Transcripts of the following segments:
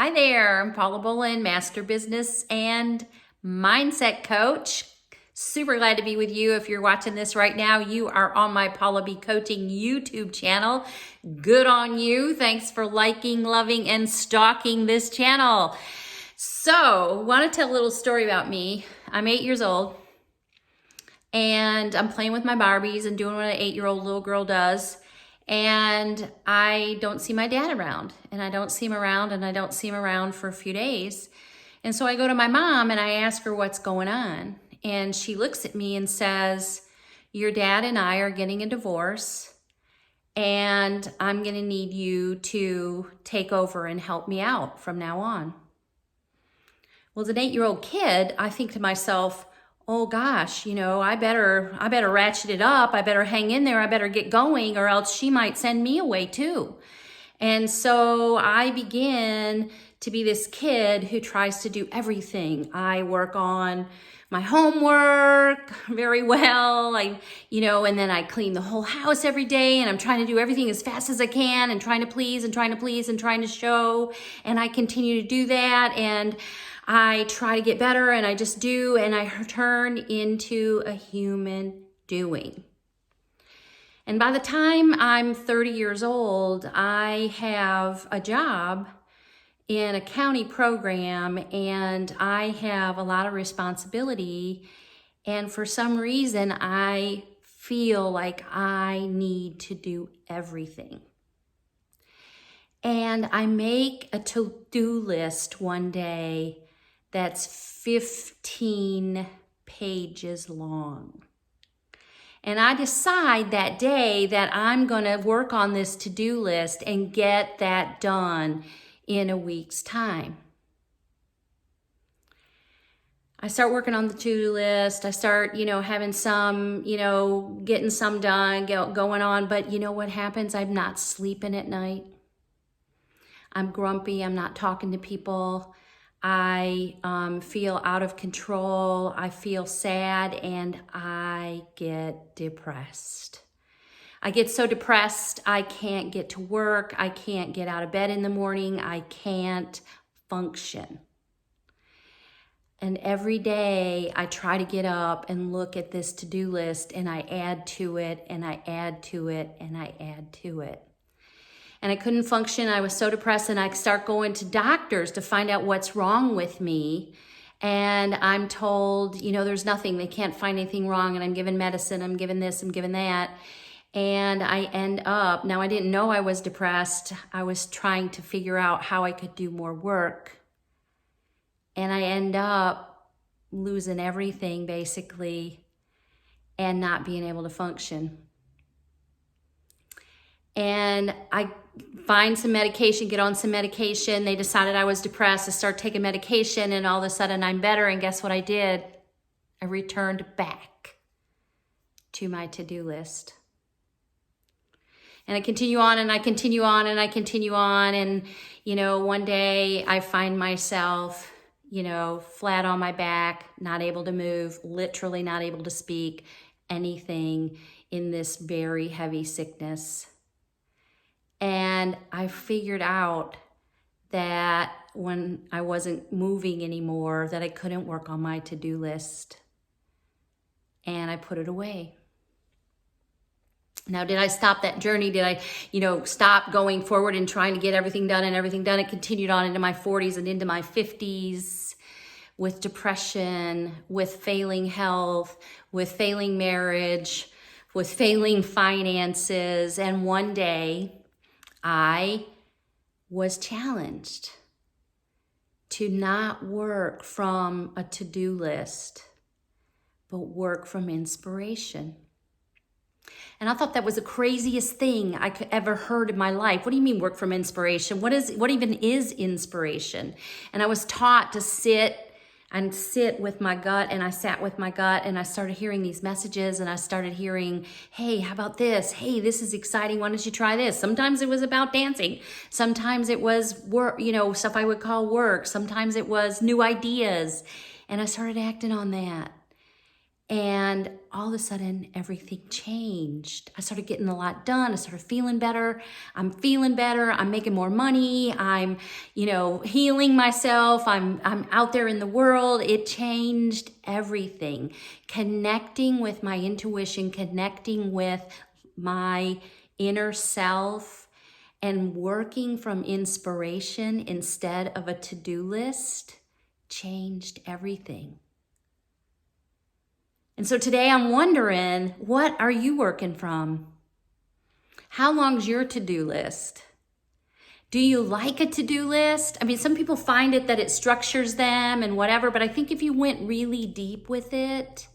Hi there, I'm Paula Bolin, Master Business and Mindset Coach. Super glad to be with you. If you're watching this right now, you are on my Paula B Coaching YouTube channel. Good on you. Thanks for liking, loving, and stalking this channel. So, I want to tell a little story about me. I'm 8 years old and I'm playing with my Barbies and doing what an 8-year-old little girl does. And I don't see my dad around, and I don't see him around, and I don't see him around for a few days. And so I go to my mom and I ask her what's going on. And she looks at me and says, your dad and I are getting a divorce, and I'm going to need you to take over and help me out from now on. Well, as an 8-year-old kid, I think to myself, oh gosh, I better ratchet it up. I better hang in there. I better get going, or else she might send me away too. And so I begin to be this kid who tries to do everything. I work on my homework very well. And then I clean the whole house every day, and I'm trying to do everything as fast as I can and trying to please and trying to show. And I continue to do that. And I try to get better, and I just do, and I turn into a human doing. And by the time I'm 30 years old, I have a job in a county program, and I have a lot of responsibility. And for some reason, I feel like I need to do everything. And I make a to-do list one day that's 15 pages long. And I decide that day that I'm going to work on this to-do list and get that done in a week's time. I start working on the to-do list. I start, having some, getting some done, going on. But you know what happens? I'm not sleeping at night. I'm grumpy. I'm not talking to people. I feel out of control, I feel sad, and I get depressed. I get so depressed, I can't get to work, I can't get out of bed in the morning, I can't function. And every day I try to get up and look at this to-do list, and I add to it, and I add to it, and I add to it. And I couldn't function. I was so depressed, and I start going to doctors to find out what's wrong with me. And I'm told, there's nothing. They can't find anything wrong. And I'm given medicine. I'm given this. I'm given that. And I end up, now I didn't know I was depressed. I was trying to figure out how I could do more work. And I end up losing everything, basically, and not being able to function. And I find some medication, get on some medication. They decided I was depressed. I start taking medication, and all of a sudden I'm better. And guess what I did? I returned back to my to-do list. And I continue on, and I continue on, and I continue on. And, one day I find myself, flat on my back, not able to move, literally not able to speak anything, in this very heavy sickness. And I figured out that when I wasn't moving anymore, that I couldn't work on my to-do list. And I put it away. Now, did I stop that journey? Did I, stop going forward and trying to get everything done and everything done? It continued on into my 40s and into my 50s with depression, with failing health, with failing marriage, with failing finances. And one day, I was challenged to not work from a to-do list, but work from inspiration. And I thought that was the craziest thing I could ever heard in my life. What do you mean work from inspiration? What even is inspiration? And I was taught to sit with my gut, and I sat with my gut, and I started hearing these messages, and I started hearing, hey, how about this? Hey, this is exciting. Why don't you try this? Sometimes it was about dancing. Sometimes it was work, stuff I would call work. Sometimes it was new ideas. And I started acting on that. And all of a sudden, everything changed. I started getting a lot done. I started feeling better. I'm feeling better. I'm making more money. I'm, healing myself. I'm out there in the world. It changed everything. Connecting with my intuition, connecting with my inner self, and working from inspiration instead of a to-do list changed everything. And so today I'm wondering, what are you working from? How long's your to-do list? Do you like a to-do list? I mean, some people find it that it structures them and whatever, but I think if you went really deep with it,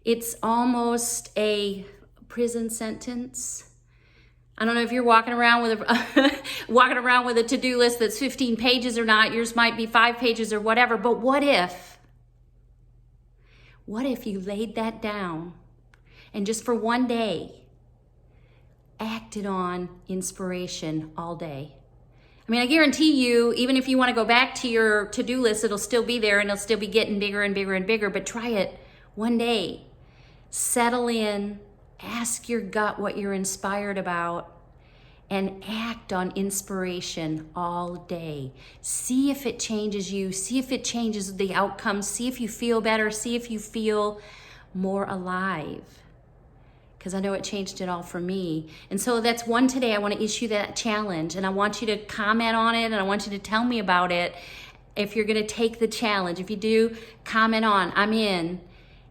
it's almost a prison sentence. I don't know if you're walking around with a to-do list that's 15 pages or not. Yours might be 5 pages or whatever, but what if you laid that down and just for one day acted on inspiration all day? I mean, I guarantee you, even if you want to go back to your to-do list, it'll still be there and it'll still be getting bigger and bigger and bigger, but try it one day. Settle in, ask your gut what you're inspired about, and act on inspiration all day. See if it changes you. See if it changes the outcome. See if you feel better. See if you feel more alive. Because I know it changed it all for me. And so that's one today. I want to issue that challenge. And I want you to comment on it. And I want you to tell me about it. If you're going to take the challenge. If you do, comment on, I'm in.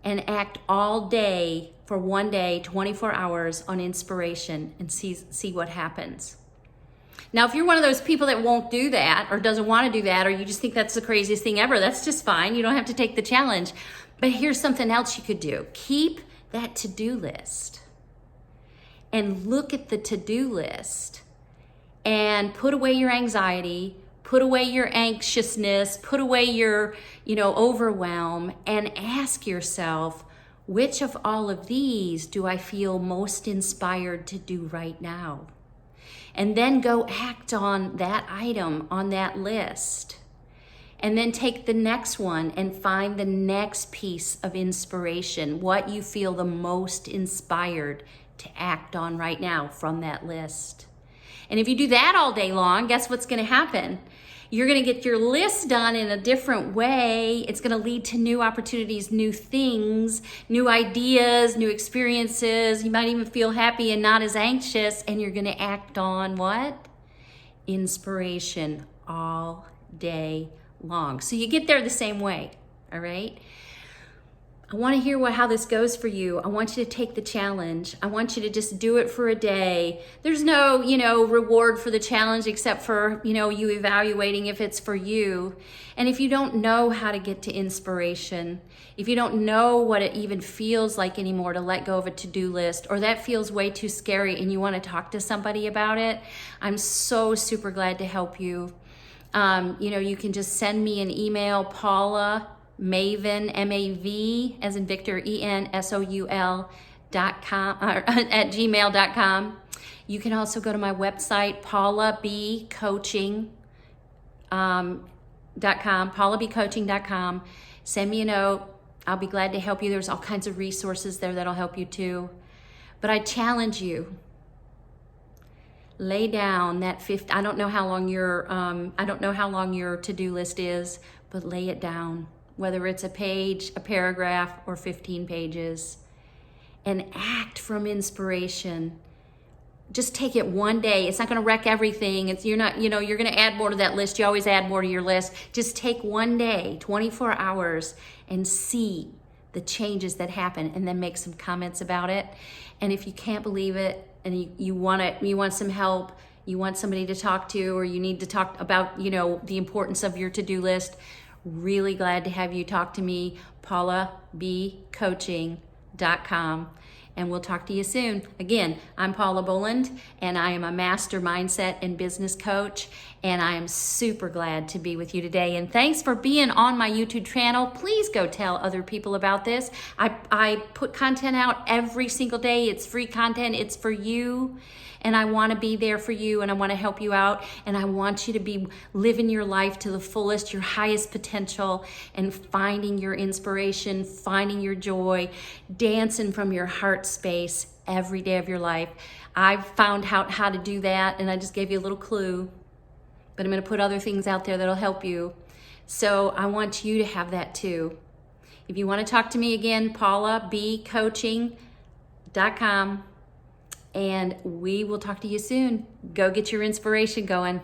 And act all day for one day, 24 hours on inspiration, and see what happens. Now, if you're one of those people that won't do that or doesn't want to do that, or you just think that's the craziest thing ever, that's just fine. You don't have to take the challenge. But here's something else you could do. Keep that to-do list and look at the to-do list and put away your anxiety, put away your anxiousness, put away your, overwhelm, and ask yourself, which of all of these do I feel most inspired to do right now? And then go act on that item on that list. And then take the next one and find the next piece of inspiration, what you feel the most inspired to act on right now from that list. And if you do that all day long, guess what's going to happen? You're going to get your list done in a different way. It's going to lead to new opportunities, new things, new ideas, new experiences. You might even feel happy and not as anxious, and you're going to act on what? Inspiration all day long. So you get there the same way, all right? I want to hear how this goes for you. I want you to take the challenge. I want you to just do it for a day. There's no, reward for the challenge except for, you evaluating if it's for you. And if you don't know how to get to inspiration, if you don't know what it even feels like anymore to let go of a to-do list, or that feels way too scary and you want to talk to somebody about it, I'm so super glad to help you. You can just send me an email, Paula Maven, M-A-V, as in Victor, ENSOUL.com, at gmail.com. You can also go to my website, paulabcoaching.com, paulabcoaching.com. Send me a note. I'll be glad to help you. There's all kinds of resources there that'll help you too. But I challenge you. Lay down that I don't know how long your to-do list is, but lay it down. Whether it's a page, a paragraph, or 15 pages, and act from inspiration. Just take it one day. It's not going to wreck everything. You're going to add more to that list. You always add more to your list. Just take one day, 24 hours, and see the changes that happen, and then make some comments about it. And if you can't believe it, and you want some help, you want somebody to talk to, or you need to talk about, the importance of your to-do list, really glad to have you talk to me, paulabcoaching.com, and we'll talk to you soon. Again, I'm Paula Boland, and I am a master mindset and business coach, and I am super glad to be with you today. And thanks for being on my YouTube channel. Please go tell other people about this. I put content out every single day. It's free content. It's for you. and I want to be there for you, and I want to help you out, and I want you to be living your life to the fullest, your highest potential, and finding your inspiration, finding your joy, dancing from your heart space every day of your life. I've found out how to do that, and I just gave you a little clue, but I'm going to put other things out there that'll help you. So I want you to have that too. If you want to talk to me again, PaulaBcoaching.com, and we will talk to you soon. Go get your inspiration going.